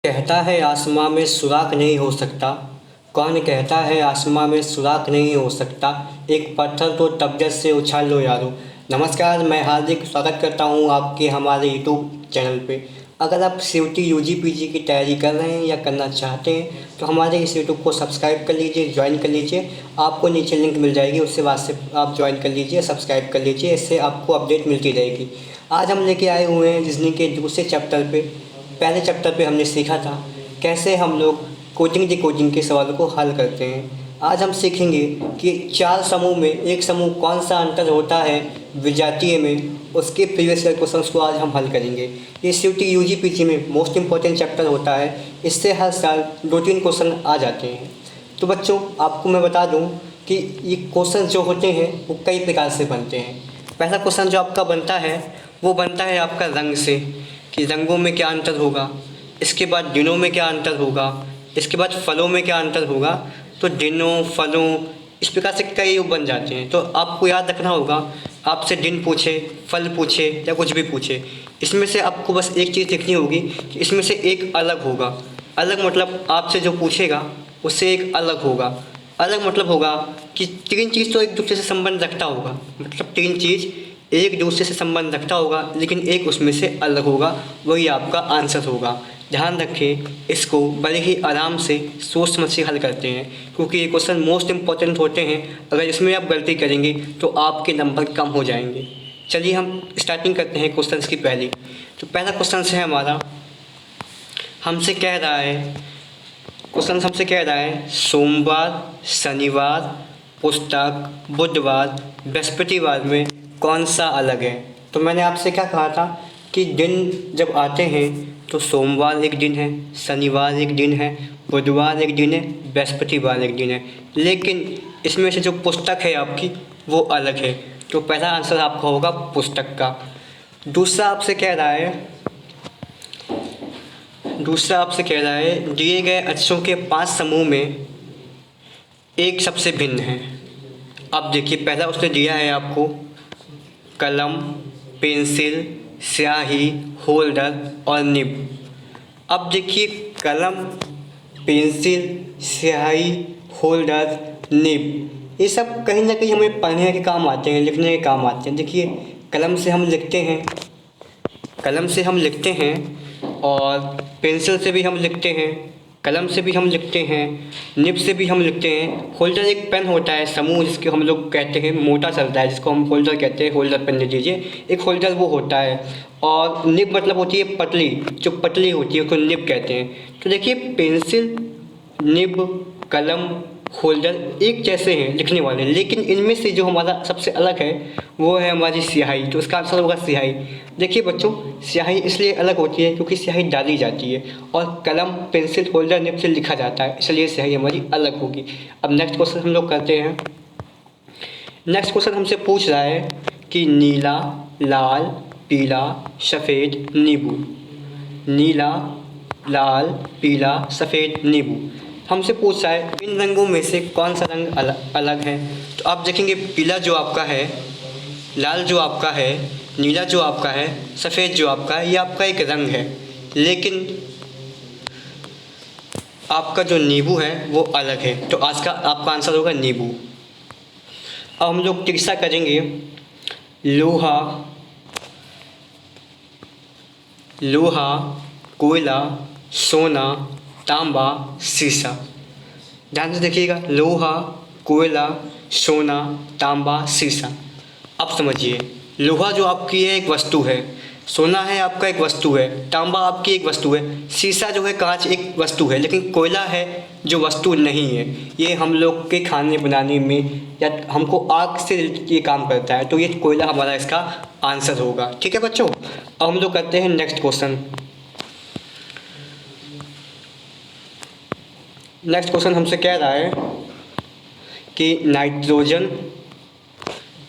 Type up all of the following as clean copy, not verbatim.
कहता है आसमां में सुराख नहीं हो सकता। कौन कहता है आसमां में सुराख नहीं हो सकता। एक पत्थर तो तबीयत से उछाल लो यारो। नमस्कार, मैं हार्दिक स्वागत करता हूं आपके हमारे यूट्यूब चैनल पे। अगर आप सीयूटी यूजी पीजी की तैयारी कर रहे हैं या करना चाहते हैं तो हमारे इस यूट्यूब को सब्सक्राइब कर लीजिए, ज्वाइन कर लीजिए। आपको नीचे लिंक मिल जाएगी, उससे बाद से आप ज्वाइन कर लीजिए, सब्सक्राइब कर लीजिए। इससे आपको अपडेट मिलती रहेगी। आज हम लेके आए हुए हैं रीजनिंग के दूसरे चैप्टर पे। पहले चैप्टर पे हमने सीखा था कैसे हम लोग कोडिंग डिकोडिंग के सवालों को हल करते हैं। आज हम सीखेंगे कि चार समूह में एक समूह कौन सा अंतर होता है विजातीय में, उसके प्रीवियस ईयर क्वेश्चंस को आज हम हल करेंगे। ये सीयूटी यूजी पीजी में मोस्ट इंपॉर्टेंट चैप्टर होता है। इससे हर साल 2-3 क्वेश्चन आ जाते हैं। तो बच्चों, आपको मैं बता दूं कि ये क्वेश्चन जो होते हैं वो कई प्रकार से बनते हैं। पहला क्वेश्चन जो आपका बनता है वो बनता है आपका रंग से, कि रंगों में क्या अंतर होगा। इसके बाद दिनों में क्या अंतर होगा। इसके बाद फलों में क्या अंतर होगा। तो दिनों, फलों, इस प्रकार से कई बन जाते हैं। तो आपको याद रखना होगा, आपसे दिन पूछे, फल पूछे या कुछ भी पूछे, इसमें से आपको बस एक चीज़ देखनी होगी कि इसमें से एक अलग होगा। अलग मतलब आपसे जो पूछेगा उससे एक अलग होगा। अलग मतलब होगा कि तीन चीज़ तो एक दूसरे से संबंध रखता होगा, मतलब तीन चीज़ एक दूसरे से संबंध रखता होगा, लेकिन एक उसमें से अलग होगा। वही आपका आंसर होगा। ध्यान रखें, इसको बड़े ही आराम से सोच समझ के हल करते हैं, क्योंकि ये क्वेश्चन मोस्ट इंपॉर्टेंट होते हैं। अगर इसमें आप गलती करेंगे तो आपके नंबर कम हो जाएंगे। चलिए हम स्टार्टिंग करते हैं क्वेश्चन की पहली। तो पहला क्वेश्चन है हमारा, हमसे कह रहा है, क्वेश्चन हमसे कह रहा है सोमवार, शनिवार, पुस्तक, बुधवार, बृहस्पतिवार में कौन सा अलग है। तो मैंने आपसे क्या कहा था कि दिन जब आते हैं तो सोमवार एक दिन है, शनिवार एक दिन है, बुधवार एक दिन है, बृहस्पतिवार एक दिन है, लेकिन इसमें से जो पुस्तक है आपकी वो अलग है। तो पहला आंसर आपका होगा पुस्तक का। दूसरा आपसे कह रहा है दिए गए अक्षरों के 5 समूह में एक सबसे भिन्न है। अब देखिए, पहला उसने दिया है आपको कलम, पेंसिल, स्याही, होल्डर और निब। अब देखिए, कलम, पेंसिल, स्याही, होल्डर, निब, ये सब कहीं ना कहीं हमें पढ़ने के काम आते हैं, लिखने के काम आते हैं। देखिए, कलम से हम लिखते हैं और पेंसिल से भी हम लिखते हैं, कलम से भी हम लिखते हैं, निब से भी हम लिखते हैं। होल्डर एक पेन होता है समूह, जिसको हम लोग कहते हैं मोटा चलता है, जिसको हम होल्डर कहते हैं। होल्डर पेन ले लीजिए, एक होल्डर वो होता है। और निब मतलब होती है पतली, जो पतली होती है उसको निब कहते हैं। तो देखिए, पेंसिल, निब, कलम, होल्डर एक जैसे हैं लिखने वाले, लेकिन इनमें से जो हमारा सबसे अलग है वो है हमारी स्याही। तो इसका आंसर होगा स्याही। देखिए बच्चों, स्याही इसलिए अलग होती है क्योंकि स्याही डाली जाती है और कलम, पेंसिल, होल्डर, निब से लिखा जाता है, इसलिए स्याही हमारी अलग होगी। अब नेक्स्ट क्वेश्चन हम लोग करते हैं। नेक्स्ट क्वेश्चन हमसे पूछ रहा है कि नीला, लाल, पीला, सफ़ेद, नींबू। नीला, लाल, पीला, सफ़ेद, नींबू हमसे पूछ रहा है इन रंगों में से कौन सा रंग अलग है। तो आप देखेंगे, पीला जो आपका है, लाल जो आपका है, नीला जो आपका है, सफ़ेद जो आपका है, ये आपका एक रंग है, लेकिन आपका जो नींबू है वो अलग है। तो आज का आपका आंसर होगा नींबू। अब हम लोग तीसरा करेंगे, लोहा, कोयला, सोना, तांबा, सीसा। ध्यान से देखिएगा, लोहा, कोयला, सोना, तांबा, सीसा। अब समझिए, लोहा जो आपकी है एक वस्तु है, सोना है आपका एक वस्तु है, तांबा आपकी एक वस्तु है, सीसा जो है कांच एक वस्तु है, लेकिन कोयला है जो वस्तु नहीं है। ये हम लोग के खाने बनाने में या हमको आग से ये काम करता है, तो ये कोयला हमारा इसका आंसर होगा। ठीक है बच्चों, अब हम लोग करते हैं नेक्स्ट क्वेश्चन। नेक्स्ट क्वेश्चन हमसे कह रहा है कि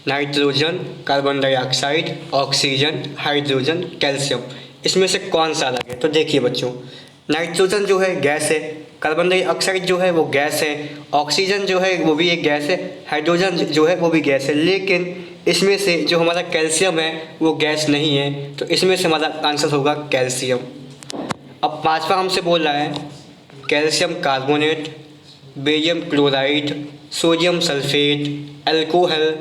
nitrogen, carbon dioxide, oxygen, hydrogen, calcium, इसमें से कौन सा अलग है। तो देखिए बच्चों, नाइट्रोजन जो है गैस है, कार्बन डाइऑक्साइड जो है वो गैस है, ऑक्सीजन जो है वो भी एक गैस है, हाइड्रोजन जो है वो भी गैस है, लेकिन इसमें से जो हमारा कैल्शियम है वो गैस नहीं है। तो इसमें से हमारा आंसर होगा कैल्शियम। अब पाँचवा हमसे बोल रहा है calcium carbonate, barium chloride, sodium sulphate, alcohol,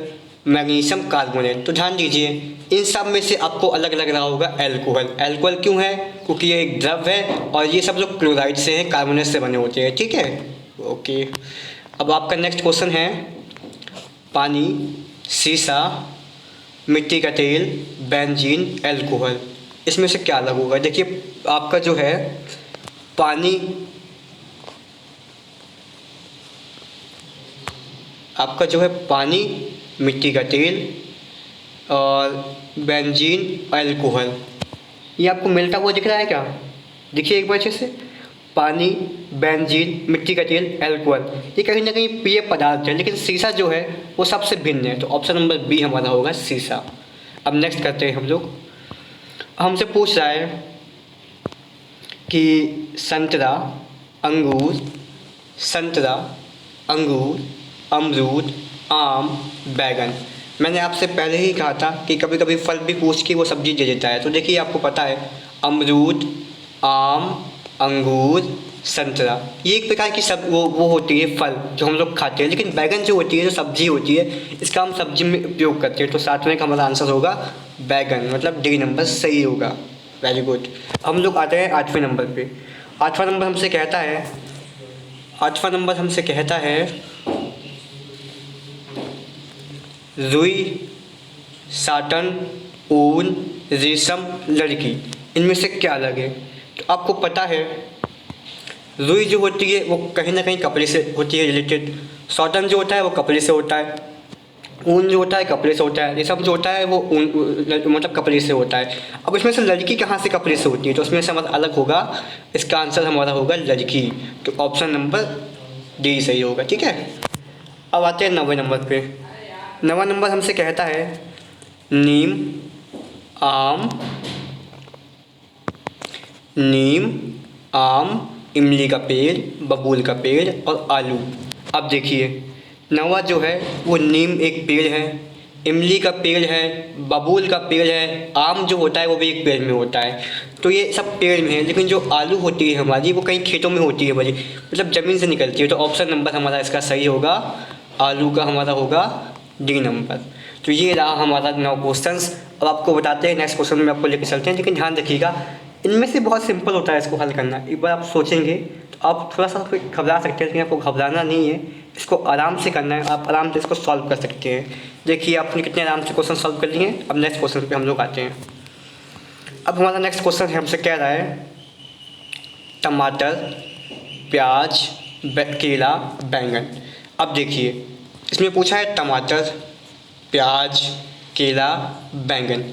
magnesium carbonate. तो ध्यान दीजिए इन सब में से आपको अलग अलग रहा होगा अल्कोहल। अल्कोहल क्यों है? क्योंकि ये एक द्रव है और ये सब लोग क्लोराइड से हैं, कार्बोनेट से बने होते हैं। ठीक है, ओके। अब आपका नेक्स्ट क्वेश्चन है पानी, सीसा, मिट्टी का तेल, बेंजीन, अल्कोहल, इसमें से क्या अलग होगा? देखिए आपका जो है पानी, आपका जो है पानी, मिट्टी का तेल और बेंजीन, अल्कोहल, ये आपको मिलता हुआ दिख रहा है क्या? देखिए एक बार अच्छे से, पानी, बेंजीन, मिट्टी का तेल, अल्कोहल, ये कहीं ना कहीं पेय पदार्थ है, लेकिन सीसा जो है वो सबसे भिन्न है। तो ऑप्शन नंबर बी हमारा होगा सीसा। अब नेक्स्ट करते हैं हम लोग। हमसे पूछ रहा है कि संतरा, अंगूर, संतरा, अंगूर, अमरूद, आम, बैगन। मैंने आपसे पहले ही कहा था कि कभी कभी फल भी पूछ के वो सब्जी दे देता है। तो देखिए आपको पता है अमरूद, आम, अंगूर, संतरा, ये एक प्रकार की सब वो होती है फल जो हम लोग खाते हैं, लेकिन बैगन जो होती है जो सब्जी होती है इसका हम सब्जी में उपयोग करते हैं। तो सातवें का हमारा आंसर होगा बैगन, मतलब डी नंबर सही होगा। Very good. हम लोग आते हैं आठवें नंबर पे। आठवां नंबर हमसे कहता है, आठवां नंबर हमसे कहता है रुई, साटन, ऊन, रेशम, लड़की, इनमें से क्या अलग है? तो आपको पता है रुई जो होती है वो कहीं ना कहीं कपड़े से होती है रिलेटेड, साटन जो होता है वो कपड़े से होता है, ऊन जो होता है कपड़े से होता है, रेशम जो होता है वो मतलब कपड़े से होता है। अब इसमें से लड़की कहाँ से कपड़े से होती है? तो उसमें से हमारा अलग होगा, इसका आंसर हमारा होगा लड़की। तो ऑप्शन नंबर डी सही होगा। ठीक है, अब आते हैं 9वें नंबर पे। 9वां नंबर हमसे कहता है नीम, आम, नीम, आम, इमली का पेड़, बबूल का पेड़ और आलू। अब देखिए 9वां जो है वो नीम एक पेड़ है, इमली का पेड़ है, बबूल का पेड़ है, आम जो होता है वो भी एक पेड़ में होता है। तो ये सब पेड़ में है, लेकिन जो आलू होती है हमारी वो कहीं खेतों में होती है बड़ी, मतलब ज़मीन से निकलती है। तो ऑप्शन नंबर हमारा इसका सही होगा, आलू का हमारा होगा डी नंबर। तो ये रहा हमारा 9 क्वेश्चंस। अब आपको बताते हैं नेक्स्ट क्वेश्चन में आपको लेकर चलते हैं, लेकिन ध्यान रखिएगा इनमें से बहुत सिंपल होता है इसको हल करना। एक बार आप सोचेंगे तो आप थोड़ा सा घबरा सकते हैं, लेकिन आपको घबराना नहीं है, इसको आराम से करना है, आप आराम से इसको सॉल्व कर सकते हैं। देखिए आपने कितने आराम से क्वेश्चन सॉल्व कर लिए। अब नेक्स्ट क्वेश्चन पे हम लोग आते हैं। अब हमारा नेक्स्ट क्वेश्चन है, हमसे कह रहा है टमाटर, प्याज, केला, बैंगन। अब देखिए इसमें पूछा है टमाटर, प्याज, केला, बैंगन।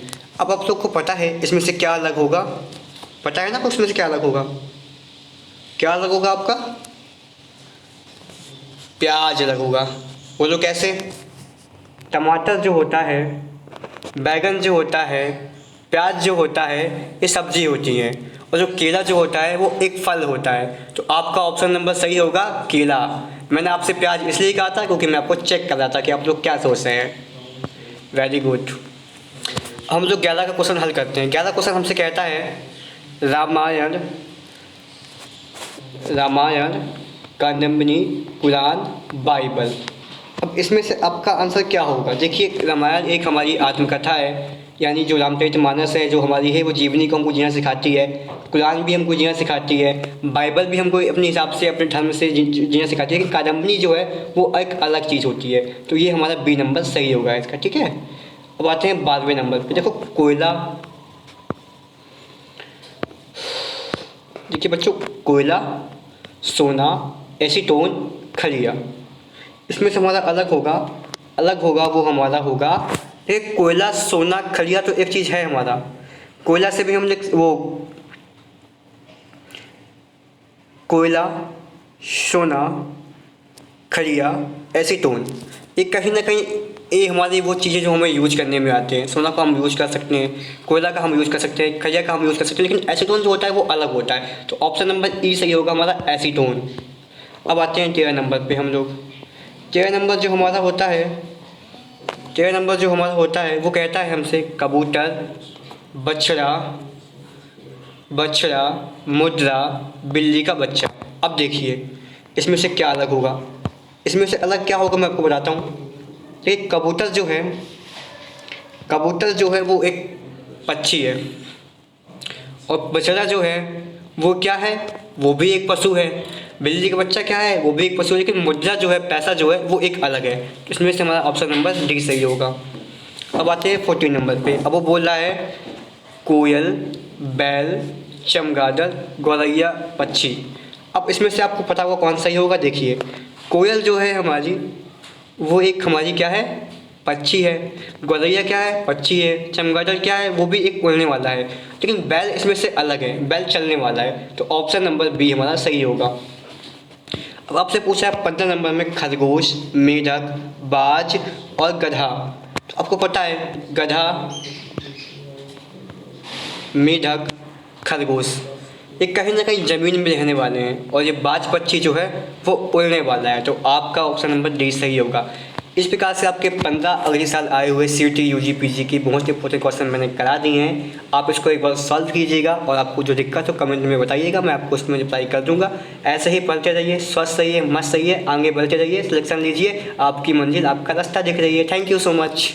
अब आप लोग को पता है इसमें से क्या अलग होगा? पता है ना आपको इसमें से क्या अलग होगा? क्या अलग होगा आपका? प्याज अलग होगा। बोलो कैसे? टमाटर जो होता है, बैगन जो होता है, प्याज जो होता है ये सब्जी होती है, और जो केला जो होता है वो एक फल होता है। तो आपका ऑप्शन नंबर सही होगा केला। मैंने आपसे प्याज इसलिए कहा था क्योंकि मैं आपको चेक कर रहा था कि आप लोग क्या सोच रहे हैं। Very good. हम लोग 11 का क्वेश्चन हल करते हैं। 11 क्वेश्चन हमसे कहता है रामायण, रामायण, कादम्बरी, पुराण, बाइबल। अब इसमें से आपका आंसर क्या होगा? देखिए रामायण एक हमारी आत्मकथा है, यानी जो रामचरितमानस है जो हमारी है वो जीवनी को हमको जीना सिखाती है। कुरान भी हमको जीना सिखाती है, बाइबल भी हमको अपने हिसाब से अपने धर्म से जीना सिखाती है। लेकिन कादम्बरी जो है वो एक अलग चीज़ होती है। तो ये हमारा बी नंबर सही होगा इसका। ठीक है, अब आते हैं 12वें नंबर पे। देखो कोयला, देखिए बच्चों कोयला, सोना, एसीटोन, खलिया, इसमें से हमारा अलग होगा, अलग होगा वो हमारा होगा एक कोयला, सोना, खलिया। तो एक चीज़ है हमारा, कोयला से भी हम वो कोयला, सोना, खलिया, एसीटोन, ये कहीं ना कहीं ये हमारी वो चीज़ें जो हमें यूज करने में आते हैं। सोना का हम यूज कर सकते हैं, कोयला का हम यूज कर सकते हैं, खलिया का हम यूज कर सकते हैं, लेकिन एसीटोन जो होता है वो अलग होता है। तो ऑप्शन नंबर ई सही होगा हमारा एसीटोन। अब आते हैं 13 नंबर पे हम लोग। 13 नंबर जो हमारा होता है, 13 नंबर जो हमारा होता है वो कहता है हमसे कबूतर, बछड़ा, बछड़ा, मुद्रा, बिल्ली का बच्चा। अब देखिए इसमें से क्या अलग होगा। इसमें से अलग क्या होगा मैं आपको बताता हूँ। एक कबूतर जो है वो एक पक्षी है, और बछड़ा जो है वो क्या है, वो भी एक पशु है। बिल्ली का बच्चा क्या है, वो भी एक पशु है। लेकिन मुद्रा जो है, पैसा जो है, वो एक अलग है। इसमें से हमारा ऑप्शन नंबर डी सही होगा। अब आते हैं 14 नंबर पे। अब वो बोल रहा है कोयल, बैल, चमगादड़, गौरैया, पक्षी। अब इसमें से आपको पता होगा कौन सही होगा। देखिए कोयल जो है हमारी, वो एक हमारी क्या है, पक्षी है। गौरैया क्या है, पक्षी है। चमगादड़ क्या है, वो भी एक उड़ने वाला है। लेकिन बैल इसमें से अलग है, बैल चलने वाला है। तो ऑप्शन नंबर बी हमारा सही होगा। अब आपसे पूछा है 15 नंबर में खरगोश, मेढक, बाज और गधा। तो आपको पता है गधा, मेढक, खरगोश ये कहीं ना कहीं ज़मीन में रहने वाले हैं, और ये बाज पक्षी जो है वो उड़ने वाला है। तो आपका ऑप्शन नंबर डी सही होगा। इस प्रकार से आपके 15 अगले साल आए हुए CUET UG PG की बहुत इंपॉर्टेंट क्वेश्चन मैंने करा दिए हैं। आप इसको एक बार सॉल्व कीजिएगा, और आपको जो दिक्कत हो कमेंट में बताइएगा, मैं आपको उसमें रिप्लाई कर दूंगा। ऐसे ही पढ़ते रहिए, स्वस्थ रहिए, मस्त रहिए, आगे बढ़ते रहिए, सिलेक्शन लीजिए, आपकी मंजिल, आपका रास्ता दिख रही है। Thank you so much.